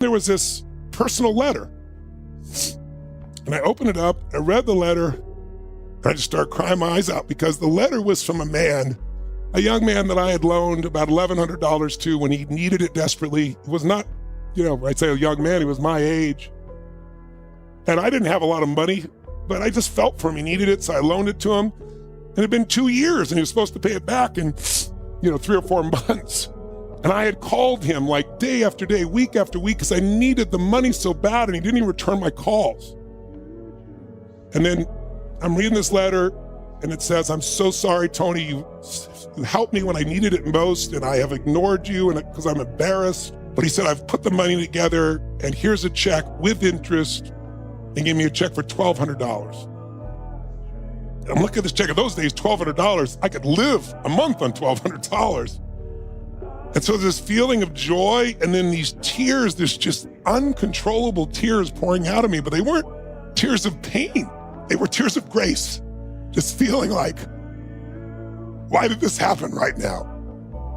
there was this personal letter. And I opened it up, I read the letter, and I just started crying my eyes out because the letter was from a young man that I had loaned about $1,100 to when he needed it desperately. He was not, I'd say a young man, he was my age. And I didn't have a lot of money, but I just felt for him. He needed it, so I loaned it to him. And it had been 2 years, and he was supposed to pay it back in, 3 or 4 months. And I had called him like day after day, week after week, because I needed the money so bad, and he didn't even return my calls. And then I'm reading this letter, and it says, "I'm so sorry, Tony. You helped me when I needed it most, and I have ignored you because I'm embarrassed." But he said, "I've put the money together, and here's a check with interest," and gave me a check for $1,200. And I'm looking at this check. In those days, $1,200, I could live a month on $1,200. And so this feeling of joy, and then these tears, this just uncontrollable tears pouring out of me, but they weren't tears of pain. They were tears of grace. Just feeling like, why did this happen right now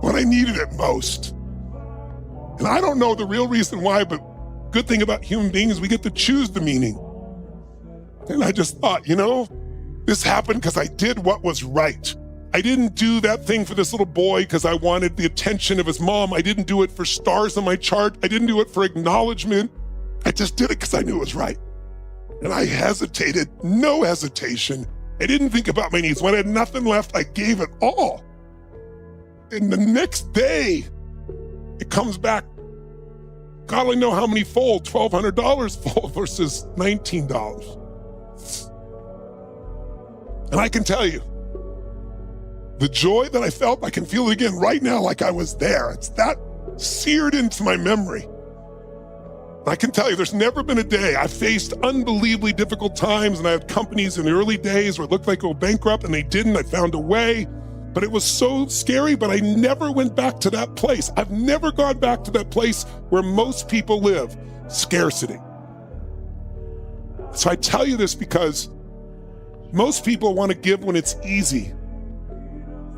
when I needed it most? And I don't know the real reason why, but good thing about human beings, we get to choose the meaning. And I just thought, this happened because I did what was right. I didn't do that thing for this little boy because I wanted the attention of his mom. I didn't do it for stars on my chart. I didn't do it for acknowledgement. I just did it because I knew it was right. And I hesitated, no hesitation. I didn't think about my needs. When I had nothing left, I gave it all. And the next day, it comes back. God only know how many fold, $1,200 fold versus $19. And I can tell you, the joy that I felt, I can feel it again right now like I was there. It's that seared into my memory. I can tell you, there's never been a day. I faced unbelievably difficult times, and I had companies in the early days where it looked like it would go bankrupt, and they didn't. I found a way, but it was so scary, but I never went back to that place. I've never gone back to that place where most people live, scarcity. So I tell you this because most people want to give when it's easy.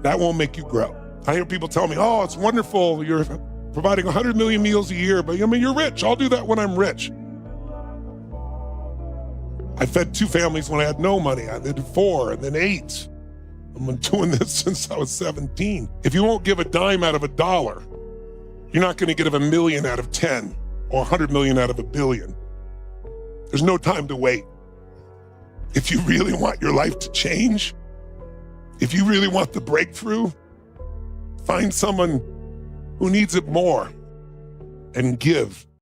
That won't make you grow. I hear people tell me, "Oh, it's wonderful. You're providing 100 million meals a year, but you're rich. I'll do that when I'm rich." I fed 2 families when I had no money. I did 4 and then 8. I've been doing this since I was 17. If you won't give a dime out of $1, you're not going to give a million out of 10 or 100 million out of $1 billion. There's no time to wait. If you really want your life to change, if you really want the breakthrough, find someone who needs it more and give.